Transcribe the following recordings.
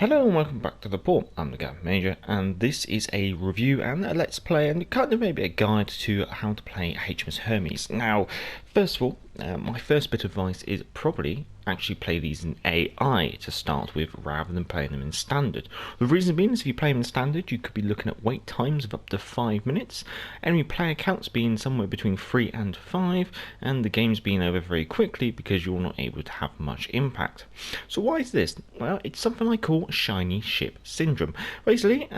Hello and welcome back to the port. I'm the Game Major, and this is a review and a let's play and kind of maybe a guide to how to play HMS Hermes. Now, first of all, my first bit of advice is probably actually play these in AI to start with rather than playing them in standard. The reason being is if you play them in standard, you could be looking at wait times of up to 5 minutes, enemy player counts being somewhere between 3 and 5, and the game's being over very quickly because you're not able to have much impact. So why is this? Well, it's something I call shiny ship syndrome. Basically,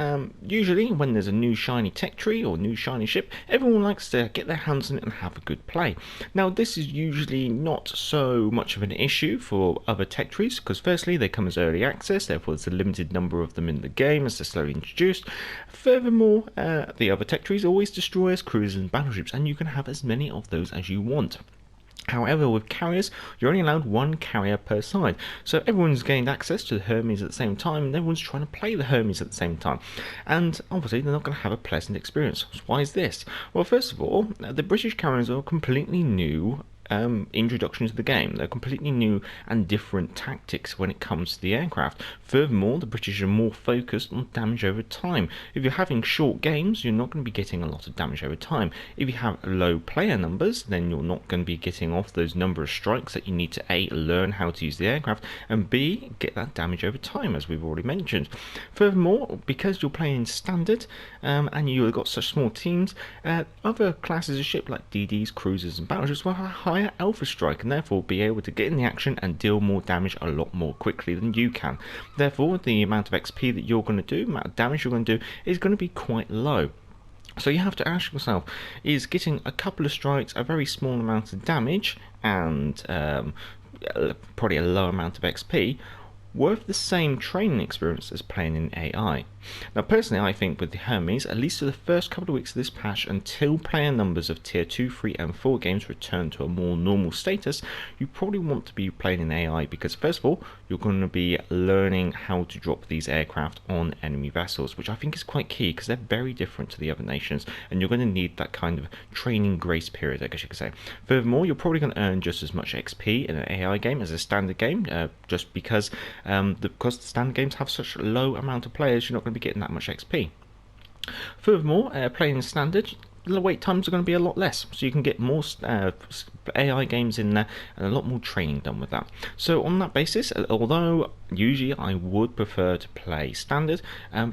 usually when there's a new shiny tech tree or new shiny ship, everyone likes to get their hands on it and have a good play. Now, this is usually not so much of an issue for other tech trees because firstly they come as early access, therefore there's a limited number of them in the game as they're slowly introduced. Furthermore, the other tech trees always destroyers, cruisers and battleships, and you can have as many of those as you want. However, with carriers, you're only allowed one carrier per side, so everyone's gained access to the Hermes at the same time, and everyone's trying to play the Hermes at the same time, and obviously they're not going to have a pleasant experience. So why is this? Well, first of all, the British carriers are completely new introduction to the game. They're completely new and different tactics when it comes to the aircraft. Furthermore, the British are more focused on damage over time. If you're having short games, you're not going to be getting a lot of damage over time. If you have low player numbers, then you're not going to be getting off those number of strikes that you need to A, learn how to use the aircraft, and B, get that damage over time, as we've already mentioned. Furthermore, because you're playing standard and you've got such small teams, other classes of ship like DDs, cruisers and battleships will have higher alpha strike and therefore be able to get in the action and deal more damage a lot more quickly than you can. Therefore, the amount of XP that you're going to do, the amount of damage you're going to do, is going to be quite low. So you have to ask yourself, is getting a couple of strikes, a very small amount of damage, and probably a low amount of XP, worth the same training experience as playing in AI? Now, personally, I think with the Hermes, at least for the first couple of weeks of this patch, until player numbers of tier 2, 3 and 4 games return to a more normal status, you probably want to be playing in AI because first of all, you're going to be learning how to drop these aircraft on enemy vessels, which I think is quite key because they're very different to the other nations, and you're going to need that kind of training grace period, I guess you could say. Furthermore, you're probably going to earn just as much XP in an AI game as a standard game, just because the standard games have such a low amount of players, you're not going to be getting that much XP. Furthermore, playing in standard, the wait times are going to be a lot less, so you can get more AI games in there and a lot more training done with that. So on that basis, although usually I would prefer to play standard,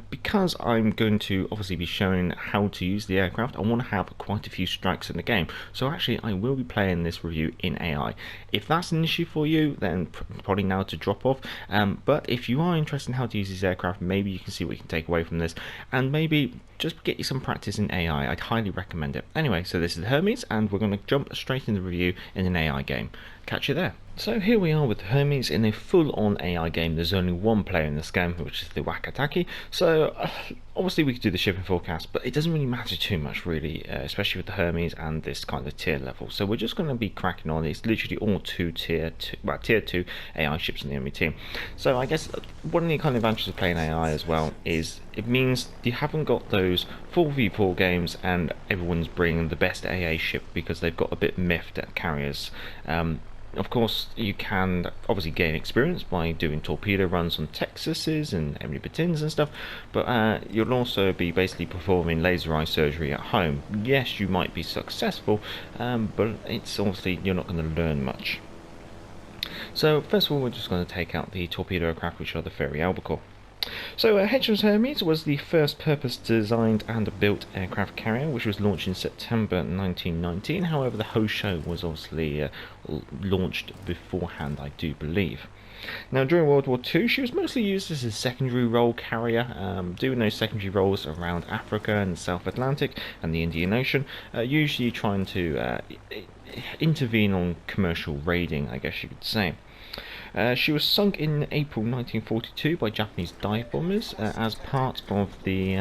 because I'm going to obviously be showing how to use the aircraft, I want to have quite a few strikes in the game. So actually I will be playing this review in AI. If that's an issue for you, then probably now to drop off, but if you are interested in how to use this aircraft, maybe you can see what you can take away from this, and maybe just get you some practice in AI. I'd highly recommend it. Anyway, so this is Hermes, and we're going to jump straight into the review in an AI game. Catch you there. So here we are with Hermes in a full-on AI game. There's only one player in this game, which is the Wakataki. So obviously we could do the shipping forecast, but it doesn't really matter too much really, especially with the Hermes and this kind of tier level. So we're just going to be cracking on. It's literally all tier 2 AI ships in the enemy team. So I guess one of the kind of advantages of playing AI as well is it means you haven't got those 4v4 games and everyone's bringing the best AA ship because they've got a bit miffed at carriers. Of course, you can obviously gain experience by doing torpedo runs on Texases and enemy batons and stuff, but you'll also be basically performing laser eye surgery at home. Yes, you might be successful, but it's obviously you're not going to learn much. So first of all, we're just going to take out the torpedo aircraft, which are the Ferry Albacore. So HMS Hermes was the first purpose-designed and built aircraft carrier, which was launched in September 1919. However, the whole show was obviously launched beforehand, I do believe. Now, during World War II, she was mostly used as a secondary role carrier, doing those secondary roles around Africa and the South Atlantic and the Indian Ocean, usually trying to intervene on commercial raiding, I guess you could say. She was sunk in April 1942 by Japanese dive bombers as part of the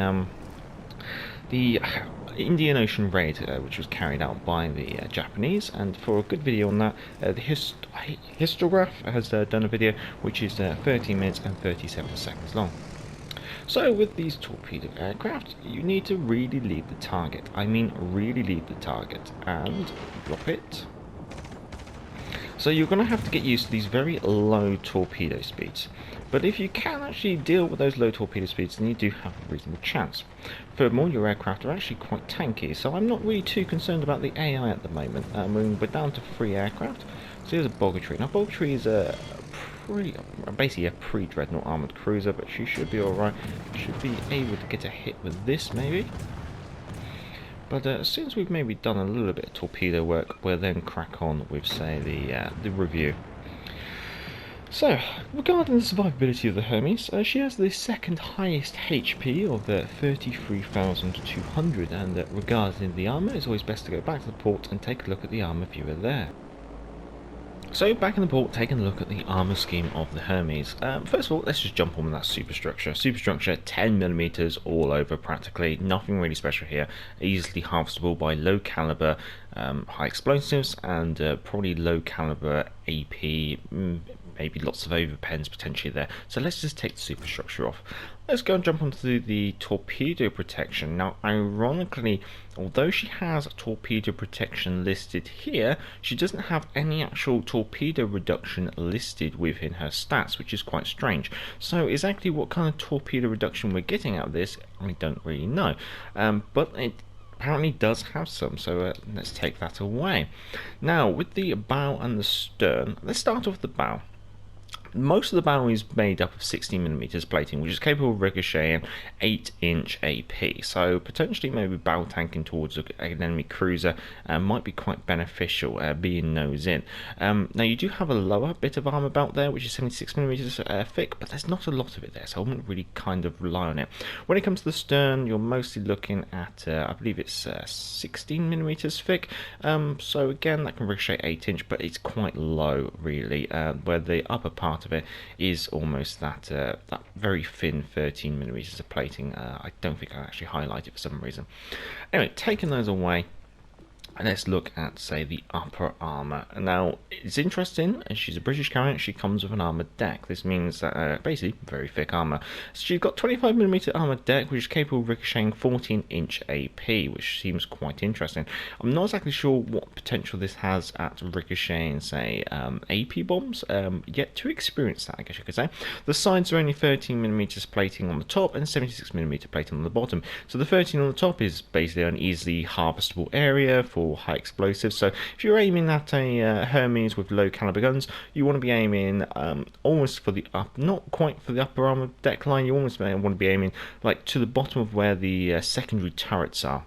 Indian Ocean raid, which was carried out by the Japanese. And for a good video on that, the Histograph has done a video which is 13 minutes and 37 seconds long. So with these torpedo aircraft, you need to really leave the target. I mean really leave the target, and drop it. So you're going to have to get used to these very low torpedo speeds. But if you can actually deal with those low torpedo speeds, then you do have a reasonable chance. Furthermore, your aircraft are actually quite tanky, so I'm not really too concerned about the AI at the moment. We're down to 3 aircraft. So here's a Boggitry. Now Boggitry is basically a pre-dreadnought armoured cruiser, but she should be alright. Should be able to get a hit with this maybe. But as soon as we've maybe done a little bit of torpedo work, we'll then crack on with, say, the review. So, regarding the survivability of the Hermes, she has the second highest HP of 33,200, and regarding the armour, it's always best to go back to the port and take a look at the armour viewer there. So back in the port, taking a look at the armour scheme of the Hermes. First of all, let's just jump on with that superstructure. Superstructure, 10mm all over practically, nothing really special here. Easily harvestable by low caliber high explosives and probably low caliber AP, maybe lots of overpens potentially there. So let's just take the superstructure off. Let's go and jump onto the torpedo protection. Now, ironically, although she has torpedo protection listed here, she doesn't have any actual torpedo reduction listed within her stats, which is quite strange. So exactly what kind of torpedo reduction we're getting out of this, I don't really know. But it apparently does have some, so let's take that away. Now, with the bow and the stern, let's start off with the bow. Most of the bow is made up of 16mm plating, which is capable of ricocheting 8-inch AP, so potentially maybe bow tanking towards an enemy cruiser might be quite beneficial, being nose in. Now you do have a lower bit of armour belt there, which is 76mm thick, but there's not a lot of it there, so I wouldn't really kind of rely on it. When it comes to the stern, you're mostly looking at, I believe it's 16mm thick, so again that can ricochet 8-inch, but it's quite low really, where the upper part of it is almost that that very thin 13mm of plating. I don't think I actually highlight it for some reason. Anyway, taking those away, let's look at, say, the upper armour. Now, it's interesting, as she's a British carrier, she comes with an armoured deck. This means that, basically, very thick armour. So she's got 25mm armoured deck, which is capable of ricocheting 14-inch AP, which seems quite interesting. I'm not exactly sure what potential this has at ricocheting, say, AP bombs. Yet to experience that, I guess you could say. The sides are only 13mm plating on the top and 76mm plating on the bottom. So the 13 on the top is basically an easily harvestable area for high explosives. So if you're aiming at a Hermes with low caliber guns, you want to be aiming almost for the not quite for the upper armor deck line. You almost want to be aiming like to the bottom of where the secondary turrets are.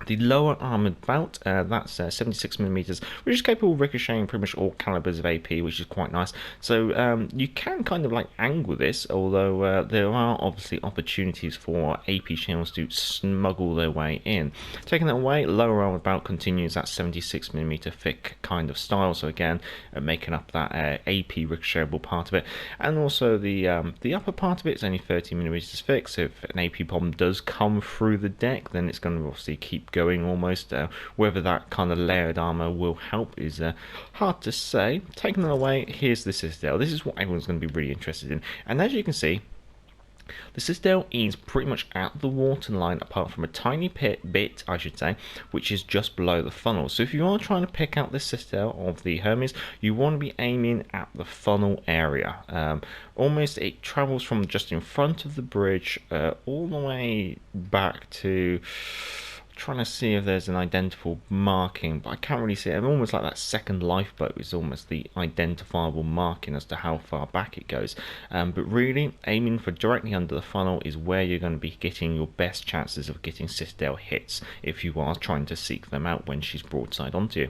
The lower armoured belt, that's 76mm, which is capable of ricocheting pretty much all calibers of AP, which is quite nice. So you can kind of like angle this, although there are obviously opportunities for AP shells to smuggle their way in. Taking that away, lower armoured belt continues that 76mm thick kind of style, so again, making up that AP ricochetable part of it. And also the upper part of it is only 30mm thick, so if an AP bomb does come through the deck, then it's going to obviously keep going almost. Whether that kind of layered armor will help is hard to say. Taking that away, here's the Citadel. This is what everyone's going to be really interested in, and as you can see, the Citadel is pretty much at the waterline, apart from a tiny bit, I should say, which is just below the funnel. So if you are trying to pick out the Citadel of the Hermes, you want to be aiming at the funnel area. Almost it travels from just in front of the bridge all the way back to... trying to see if there's an identifiable marking, but I can't really see it. I'm almost like that second lifeboat is almost the identifiable marking as to how far back it goes. But really, aiming for directly under the funnel is where you're going to be getting your best chances of getting Citadel hits if you are trying to seek them out when she's broadside onto you.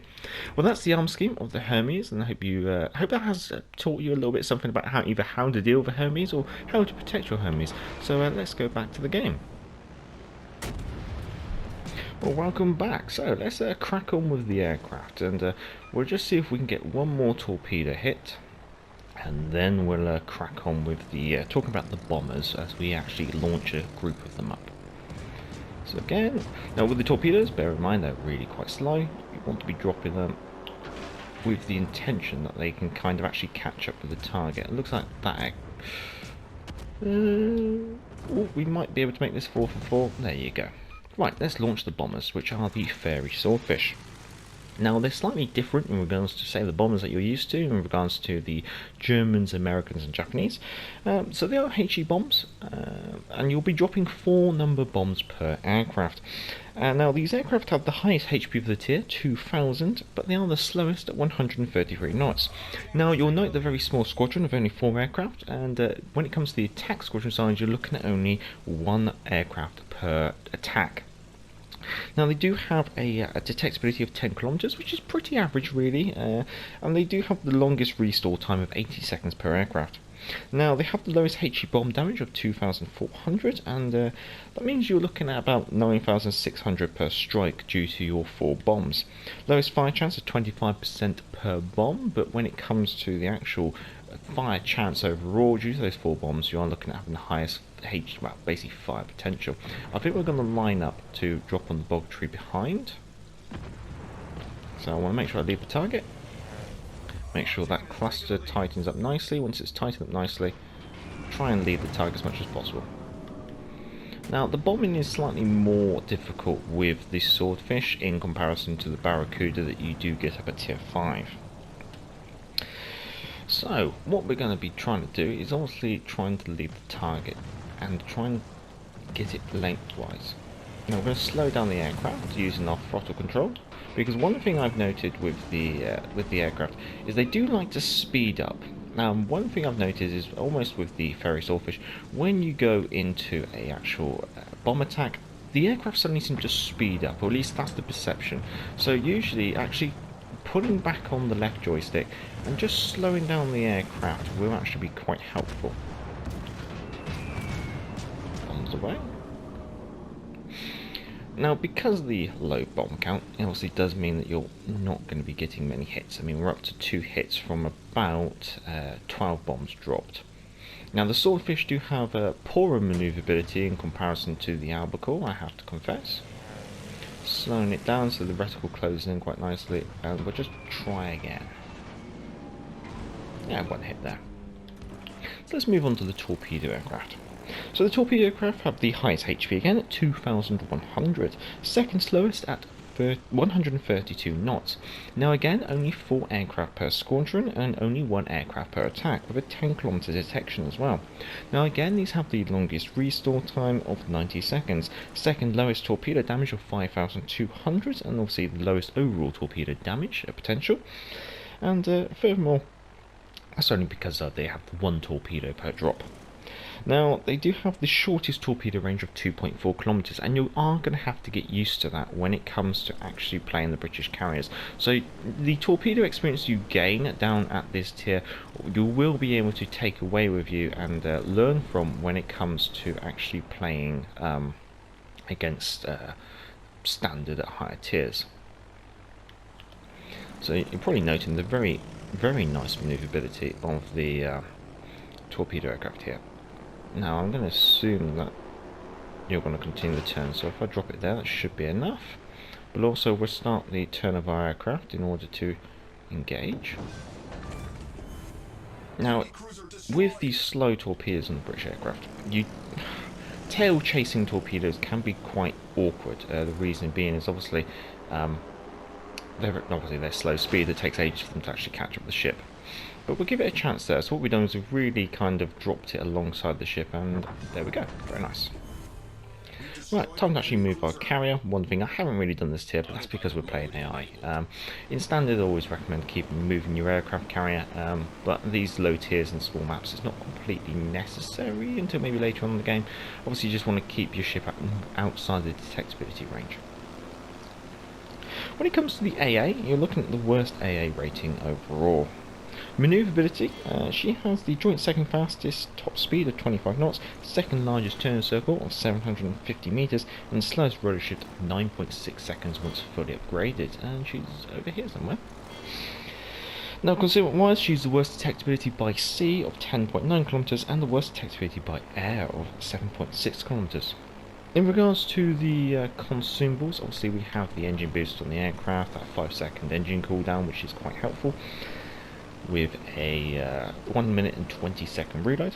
Well, that's the arm scheme of the Hermes, and I hope you hope that has taught you a little bit something about how to deal with a Hermes or how to protect your Hermes. So let's go back to the game. Well, welcome back. So let's crack on with the aircraft, and we'll just see if we can get one more torpedo hit, and then we'll crack on with the talking about the bombers as we actually launch a group of them up. So again, now with the torpedoes, bear in mind they're really quite slow. You want to be dropping them with the intention that they can kind of actually catch up with the target. It looks like that. We might be able to make this 4 for 4. There you go. Right, let's launch the bombers, which are the fairy swordfish. Now they're slightly different in regards to, say, the bombers that you're used to, in regards to the Germans, Americans and Japanese. So they are HE bombs, and you'll be dropping 4 number bombs per aircraft. Now these aircraft have the highest HP of the tier, 2000, but they are the slowest at 133 knots. Now you'll note the very small squadron of only 4 aircraft, and when it comes to the attack squadron size, you're looking at only 1 aircraft per attack. Now they do have a detectability of 10 kilometers, which is pretty average really, and they do have the longest restore time of 80 seconds per aircraft. Now they have the lowest HE bomb damage of 2,400, and that means you're looking at about 9,600 per strike due to your 4 bombs. Lowest fire chance of 25% per bomb, but when it comes to the actual fire chance overall, due to those 4 bombs, you are looking at having the highest basically fire potential. I think we're going to line up to drop on the bog tree behind. So I want to make sure I leave the target. Make sure that cluster tightens up nicely. Once it's tightened up nicely, try and leave the target as much as possible. Now the bombing is slightly more difficult with the swordfish in comparison to the barracuda that you do get up at tier 5. So what we're going to be trying to do is obviously trying to leave the target and try and get it lengthwise. Now we're going to slow down the aircraft using our throttle control, because one thing I've noted with the aircraft is they do like to speed up. Now one thing I've noticed is almost with the ferry swordfish, when you go into a actual bomb attack, the aircraft suddenly seem to speed up, or at least that's the perception. So usually actually putting back on the left joystick and just slowing down the aircraft will actually be quite helpful. Bombs away. Now because of the low bomb count, it obviously does mean that you're not going to be getting many hits. I mean, we're up to 2 hits from about 12 bombs dropped. Now the swordfish do have a poorer manoeuvrability in comparison to the albacore, I have to confess. Slowing it down so the reticle closes in quite nicely, and we'll just try again. Yeah, 1 hit there. So let's move on to the torpedo aircraft. So the torpedo aircraft have the highest HP again at 2,100, second slowest at 132 knots. Now again, only 4 aircraft per squadron and only 1 aircraft per attack, with a 10 km detection as well. Now again, these have the longest restore time of 90 seconds, second lowest torpedo damage of 5,200, and obviously the lowest overall torpedo damage potential. And furthermore, that's only because they have 1 torpedo per drop. Now, they do have the shortest torpedo range of 2.4 kilometers, and you are going to have to get used to that when it comes to actually playing the British carriers. So the torpedo experience you gain down at this tier, you will be able to take away with you and learn from when it comes to actually playing against standard at higher tiers. So you're probably noting the very, very nice manoeuvrability of the torpedo aircraft here. Now I'm going to assume that you're going to continue the turn, so if I drop it there, that should be enough. But also we'll start the turn of our aircraft in order to engage. Now, with these slow torpedoes on the British aircraft, tail chasing torpedoes can be quite awkward. The reason being is obviously they're slow speed. It takes ages for them to actually catch up the ship. But we'll give it a chance there. So what we've done is we've really kind of dropped it alongside the ship, and there we go. Very nice. Right, time to actually move our carrier. One thing, I haven't really done this tier, but that's because we're playing AI. In standard, I always recommend keeping moving your aircraft carrier, but these low tiers and small maps, it's not completely necessary until maybe later on in the game. Obviously, you just want to keep your ship outside the detectability range. When it comes to the AA, you're looking at the worst AA rating overall. Manoeuvrability, she has the joint second fastest top speed of 25 knots, second largest turn circle of 750 meters, and slowest rotor shift of 9.6 seconds once fully upgraded, and she's over here somewhere. Now concealment wise, she's the worst detectability by sea of 10.9 kilometers and the worst detectability by air of 7.6 kilometers. In regards to the consumables, obviously we have the engine boost on the aircraft, that 5-second engine cooldown, which is quite helpful, with a 1 minute and 20 second reload.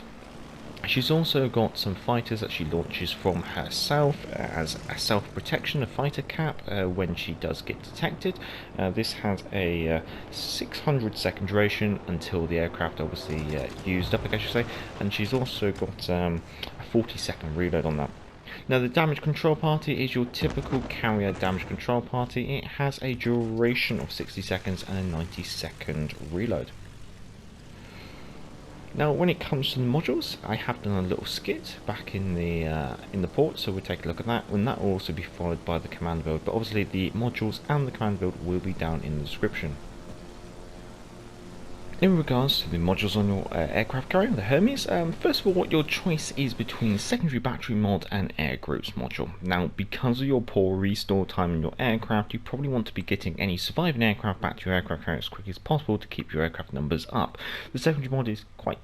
She's also got some fighters that she launches from herself as a self-protection, a fighter cap when she does get detected. This has a 600-second duration until the aircraft obviously used up, I guess you say, and she's also got a 40-second reload on that. Now the damage control party is your typical carrier damage control party. It has a duration of 60 seconds and a 90-second reload. Now, when it comes to the modules, I have done a little skit back in the port, so we'll take a look at that, and that will also be followed by the command build. But obviously, the modules and the command build will be down in the description. In regards to the modules on your aircraft carrier, the Hermes, first of all, your choice is between secondary battery mod and air groups module. Now, because of your poor restore time in your aircraft, you probably want to be getting any surviving aircraft back to your aircraft carrier as quick as possible to keep your aircraft numbers up. The secondary mod is quite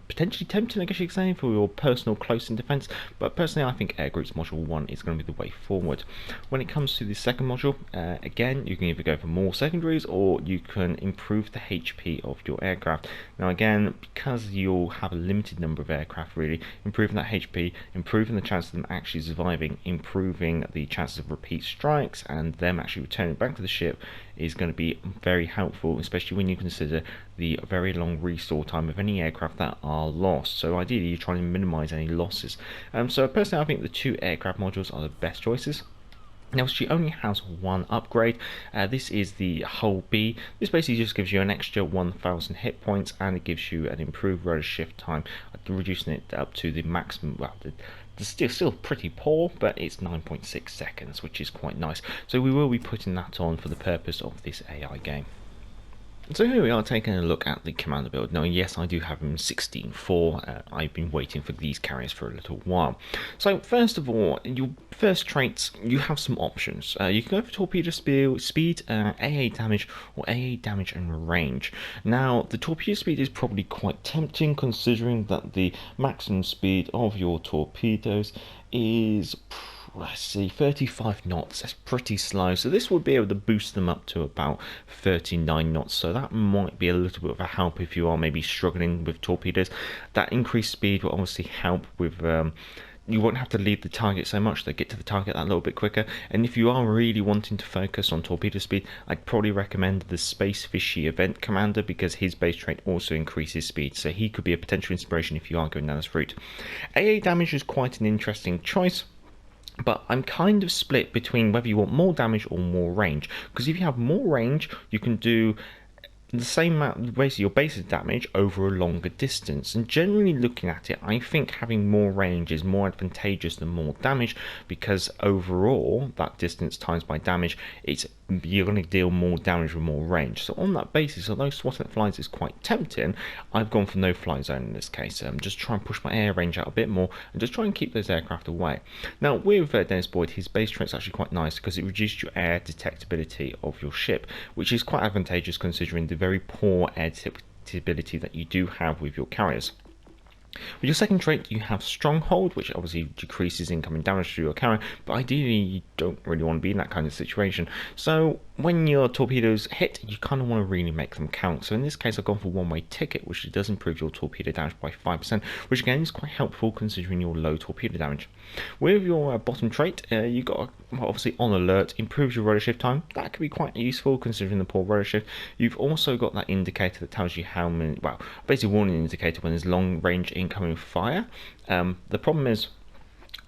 potentially tempting, I guess you could say, for your personal close-in defense, but personally I think air groups module 1 is going to be the way forward. When it comes to the second module, again, you can either go for more secondaries or you can improve the HP of your aircraft. Now again, because you'll have a limited number of aircraft, really improving that HP, improving the chance of them actually surviving, improving the chances of repeat strikes and them actually returning back to the ship is going to be very helpful, especially when you consider the very long restore time of any aircraft that are lost. So ideally you're trying to minimize any losses. So personally I think the two aircraft modules are the best choices. Now she only has one upgrade. This is the Hull B. This basically just gives you an extra 1000 hit points and it gives you an improved rotor shift time, reducing it up to the maximum. Well, it's still pretty poor, but it's 9.6 seconds, which is quite nice. So we will be putting that on for the purpose of this AI game. So here we are taking a look at the commander build. Now yes, I do have them 16.4. I've been waiting for these carriers for a little while. So first of all, your first traits, you have some options. You can go for torpedo speed, AA damage, or AA damage and range. Now the torpedo speed is probably quite tempting considering that the maximum speed of your torpedoes is, let's see, 35 knots. That's pretty slow, so this would be able to boost them up to about 39 knots, so that might be a little bit of a help if you are maybe struggling with torpedoes. That increased speed will obviously help with you won't have to leave the target so much, they get to the target that little bit quicker. And if you are really wanting to focus on torpedo speed, I'd probably recommend the Space Fishy Event Commander, because his base trait also increases speed, so he could be a potential inspiration if you are going down this route. AA damage is quite an interesting choice, but I'm kind of split between whether you want more damage or more range, because if you have more range you can do the same amount, basically your basic damage over a longer distance. And generally looking at it, I think having more range is more advantageous than more damage, because overall that distance times by damage, you're going to deal more damage with more range. So on that basis, although swatting at flies is quite tempting, I've gone for no fly zone in this case. Just try and push my air range out a bit more and just try and keep those aircraft away. Now with Dennis Boyd, his base trait's actually quite nice because it reduced your air detectability of your ship, which is quite advantageous considering the very poor air detectability that you do have with your carriers. With your second trait, you have Stronghold, which obviously decreases incoming damage to your carrier, but ideally you don't really want to be in that kind of situation. So when your torpedoes hit, you kind of want to really make them count. So in this case, I've gone for one-way ticket, which does improve your torpedo damage by 5%, which again is quite helpful considering your low torpedo damage. With your bottom trait, you've got obviously On Alert, improves your rotor shift time. That could be quite useful considering the poor rotor shift. You've also got that indicator that tells you how many, well, basically warning indicator when there's long range incoming fire. The problem is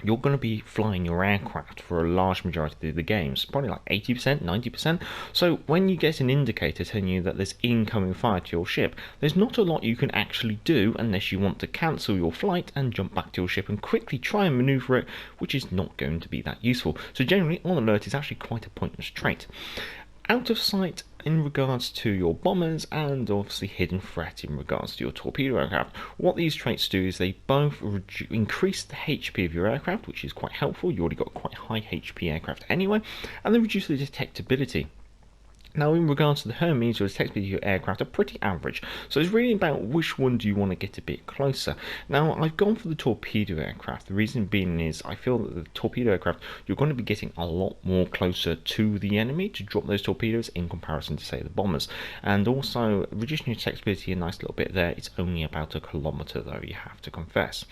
you're going to be flying your aircraft for a large majority of the games, probably like 80%, 90%. So when you get an indicator telling you that there's incoming fire to your ship, there's not a lot you can actually do unless you want to cancel your flight and jump back to your ship and quickly try and maneuver it, which is not going to be that useful. So generally, On Alert is actually quite a pointless trait. Out of sight in regards to your bombers, and obviously hidden threat in regards to your torpedo aircraft. What these traits do is they both increase the HP of your aircraft, which is quite helpful. You already got quite high HP aircraft anyway, and they reduce the detectability. Now, in regards to the Hermes, your attack speed of your aircraft are pretty average, so it's really about which one do you want to get a bit closer. Now, I've gone for the torpedo aircraft. The reason being is I feel that the torpedo aircraft, you're going to be getting a lot more closer to the enemy to drop those torpedoes in comparison to, say, the bombers. And also, reducing your attack speed a nice little bit there. It's only about 1 kilometre, though, you have to confess.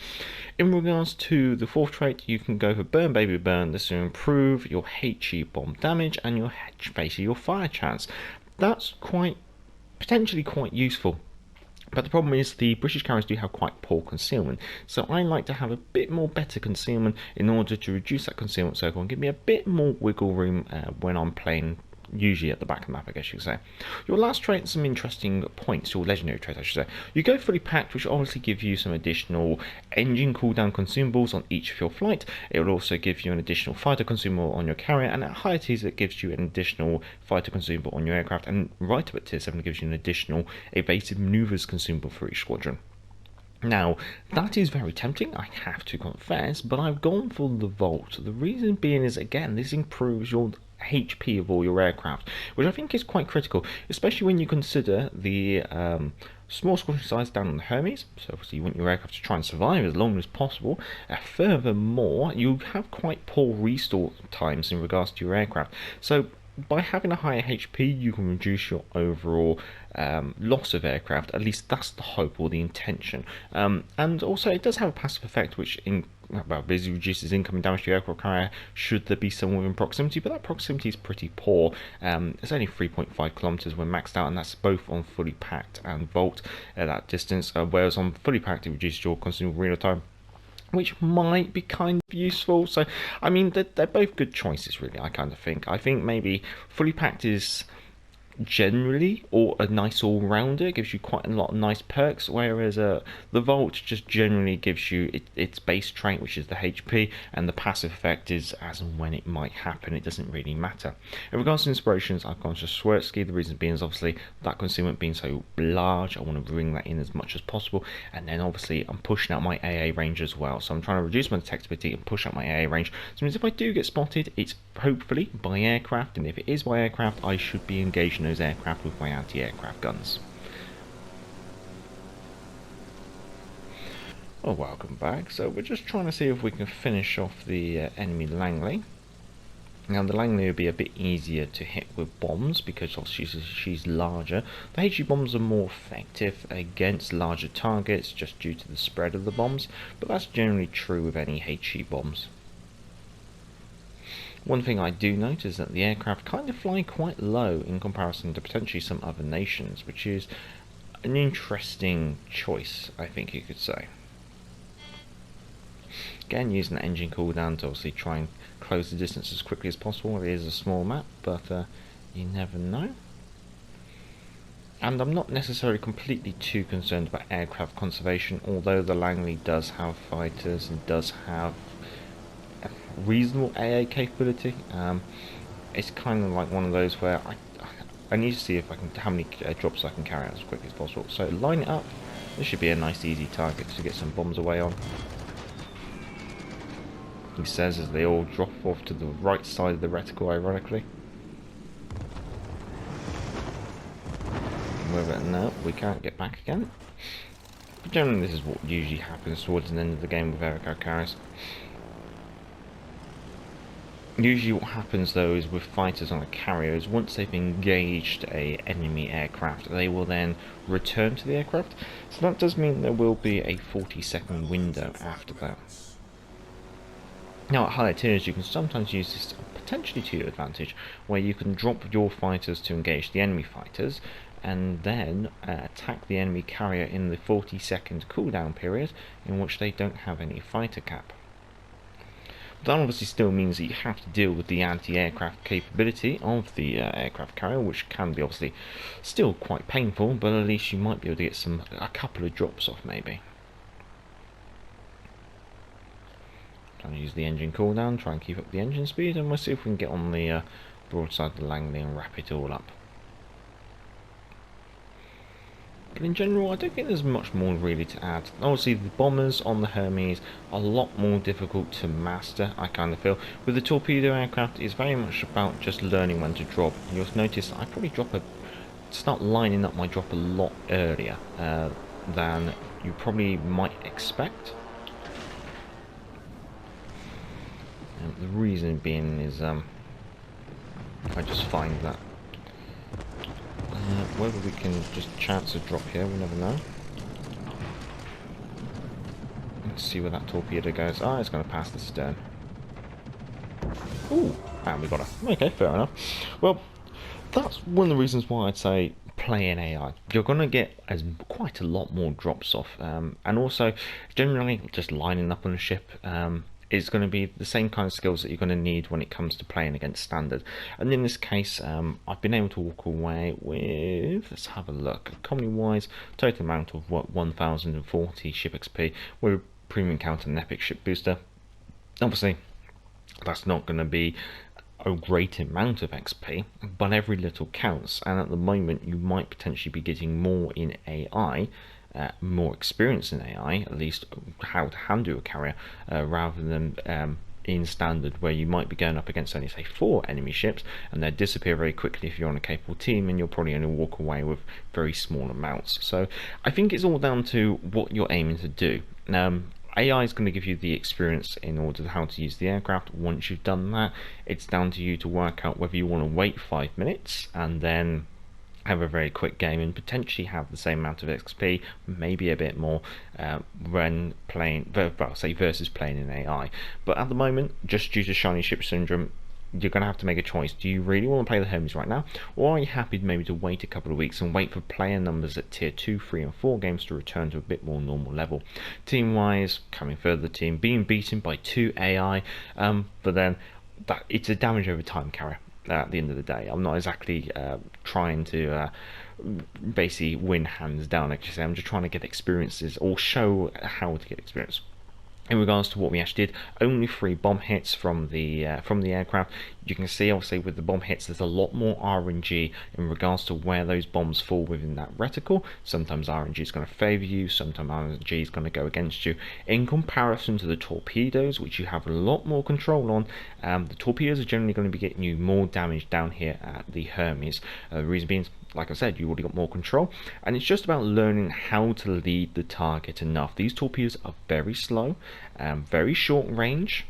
In regards to the fourth trait, you can go for Burn Baby Burn. This will improve your HE bomb damage and your basically your fire chance. That's potentially quite useful. But the problem is the British carriers do have quite poor concealment, so I like to have a bit more better concealment in order to reduce that concealment circle and give me a bit more wiggle room when I'm playing, usually at the back of the map, I guess you could say. Your last trait, some interesting points, your legendary trait I should say. You go fully packed, which obviously gives you some additional engine cooldown consumables on each of your flight. It will also give you an additional fighter consumable on your carrier, and at higher tiers it gives you an additional fighter consumable on your aircraft, and right up at tier 7 it gives you an additional evasive maneuvers consumable for each squadron. Now, that is very tempting, I have to confess, but I've gone for the Volt. The reason being is, again, this improves your HP of all your aircraft, which I think is quite critical, especially when you consider the small squadron size down on the Hermes. So obviously you want your aircraft to try and survive as long as possible. Furthermore, you have quite poor restore times in regards to your aircraft, so by having a higher HP, you can reduce your overall loss of aircraft. At least that's the hope or the intention. And also, it does have a passive effect which basically reduces incoming damage to your aircraft carrier should there be someone in proximity, but that proximity is pretty poor. It's only 3.5 kilometers when maxed out, and that's both on fully packed and Volt at that distance. Whereas on fully packed, it reduces your consumable reload time, which might be kind of useful. So, I mean, they're both good choices, really, I kind of think. I think maybe fully packed is generally or a nice all-rounder. It gives you quite a lot of nice perks, whereas the Volt just generally gives you its base trait, which is the HP, and the passive effect is as and when it might happen. It doesn't really matter. In regards to inspirations, I've gone to Swirski. The reason being is obviously that concealment being so large, I want to bring that in as much as possible, and then obviously I'm pushing out my AA range as well, so I'm trying to reduce my detectability and push out my AA range. So means if I do get spotted, it's hopefully by aircraft, and if it is by aircraft, I should be engaged in those aircraft with my anti-aircraft guns. Oh, welcome back. So we're just trying to see if we can finish off the enemy Langley. Now the Langley will be a bit easier to hit with bombs because obviously she's larger. The HE bombs are more effective against larger targets just due to the spread of the bombs, but that's generally true with any HE bombs. One thing I do note is that the aircraft kind of fly quite low in comparison to potentially some other nations, which is an interesting choice, I think you could say. Again, using the engine cooldown to obviously try and close the distance as quickly as possible. It is a small map, but you never know. And I'm not necessarily completely too concerned about aircraft conservation, although the Langley does have fighters and does have reasonable AA capability. It's kind of like one of those where I need to see if I can how many drops I can carry out as quickly as possible. So line it up. This should be a nice easy target to get some bombs away on. He says as they all drop off to the right side of the reticle, ironically. No, we can't get back again. But generally this is what usually happens towards the end of the game with aircraft carriers. Usually what happens though is with fighters on a carrier is once they've engaged a enemy aircraft, they will then return to the aircraft. So that does mean there will be a 40-second window after that. Now at higher tiers you can sometimes use this potentially to your advantage, where you can drop your fighters to engage the enemy fighters and then attack the enemy carrier in the 40-second cooldown period in which they don't have any fighter cap. That obviously still means that you have to deal with the anti-aircraft capability of the aircraft carrier, which can be obviously still quite painful, but at least you might be able to get a couple of drops off maybe. Trying to use the engine cooldown, try and keep up the engine speed, and we'll see if we can get on the broadside of the Langley and wrap it all up. But in general, I don't think there's much more really to add. Obviously, the bombers on the Hermes are a lot more difficult to master, I kind of feel. With the torpedo aircraft, it's very much about just learning when to drop. You'll notice I probably start lining up my drop a lot earlier than you probably might expect. And the reason being is I just find that whether we can just chance a drop here, we never know. Let's see where that torpedo goes. Ah, it's going to pass the stern. Ooh, and we got her. Okay, fair enough. Well, that's one of the reasons why I'd say play in AI. You're going to get quite a lot more drops off, and also generally just lining up on a ship is going to be the same kind of skills that you're going to need when it comes to playing against standard. And in this case, I've been able to walk away with, let's have a look, economy wise, total amount of what, 1040 ship XP with a premium counter and epic ship booster. Obviously that's not going to be a great amount of XP, but every little counts, and at the moment you might potentially be getting more in AI, more experience in AI, at least how to handle a carrier, rather than in standard, where you might be going up against only say 4 enemy ships and they disappear very quickly if you're on a capable team, and you'll probably only walk away with very small amounts. So I think it's all down to what you're aiming to do. AI is going to give you the experience in order to how to use the aircraft. Once you've done that, it's down to you to work out whether you want to wait 5 minutes and then have a very quick game and potentially have the same amount of XP, maybe a bit more, when playing, well, say versus playing in AI. But at the moment, just due to shiny ship syndrome, you're going to have to make a choice. Do you really want to play the Hermes right now, or are you happy maybe to wait a couple of weeks and wait for player numbers at tier 2, 3 and 4 games to return to a bit more normal level? Team wise, coming further, the team being beaten by 2 AI, but then that it's a damage over time carrier. At the end of the day, I'm not exactly trying to basically win hands down. Actually, I'm just trying to get experiences or show how to get experience. In regards to what we actually did, only 3 bomb hits from the aircraft. You can see obviously with the bomb hits there's a lot more RNG in regards to where those bombs fall within that reticle. Sometimes RNG is going to favour you, sometimes RNG is going to go against you. In comparison to the torpedoes, which you have a lot more control on, the torpedoes are generally going to be getting you more damage down here at the Hermes. The reason being, like I said, you already got more control, and it's just about learning how to lead the target enough. These torpedoes are very slow, very short range.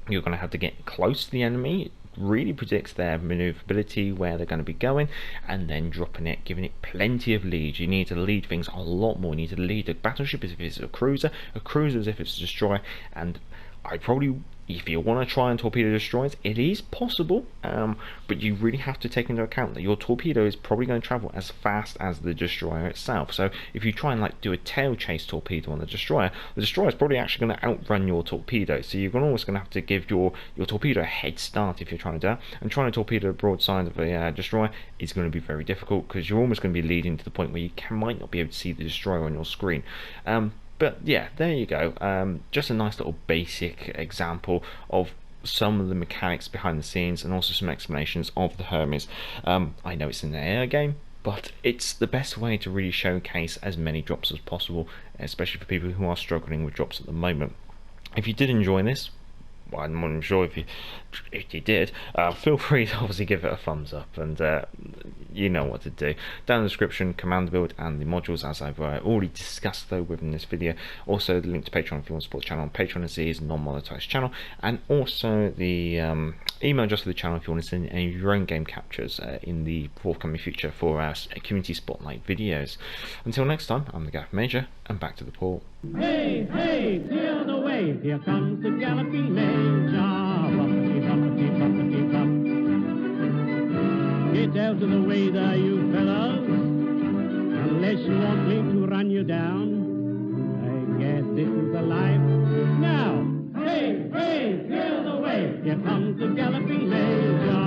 You're going to have to get close to the enemy. It really predicts their maneuverability, where they're going to be going, and then dropping it, giving it plenty of lead. You need to lead things a lot more. You need to lead a battleship as if it's a cruiser as if it's a destroyer, and I probably, if you want to try and torpedo destroyers, it is possible, but you really have to take into account that your torpedo is probably going to travel as fast as the destroyer itself. So if you try and like do a tail chase torpedo on the destroyer is probably actually going to outrun your torpedo. So you're almost going to have to give your torpedo a head start if you're trying to do that. And trying to torpedo the broadside of a destroyer is going to be very difficult, because you're almost going to be leading to the point where you might not be able to see the destroyer on your screen. But yeah, there you go. Just a nice little basic example of some of the mechanics behind the scenes, and also some explanations of the Hermes. I know it's an AI game, but it's the best way to really showcase as many drops as possible, especially for people who are struggling with drops at the moment. If you did enjoy this, well, I'm not sure if you did, feel free to obviously give it a thumbs up, and you know what to do. Down in the description, command build and the modules, as I've already discussed though within this video. Also the link to Patreon if you want to support the channel. Patreon is a non-monetized channel, and also the email address for the channel if you want to send any of your own game captures in the forthcoming future for our community spotlight videos. Until next time, I'm the Gaff Major, and back to the port. Hey, hey, clear the way, here comes the galloping major. Bumpity, bumpity, bumpity, bump. Get out of the way there, you fellows, unless you want me to run you down. I guess this is the life. Now, hey, hey, clear the way, here comes the galloping major.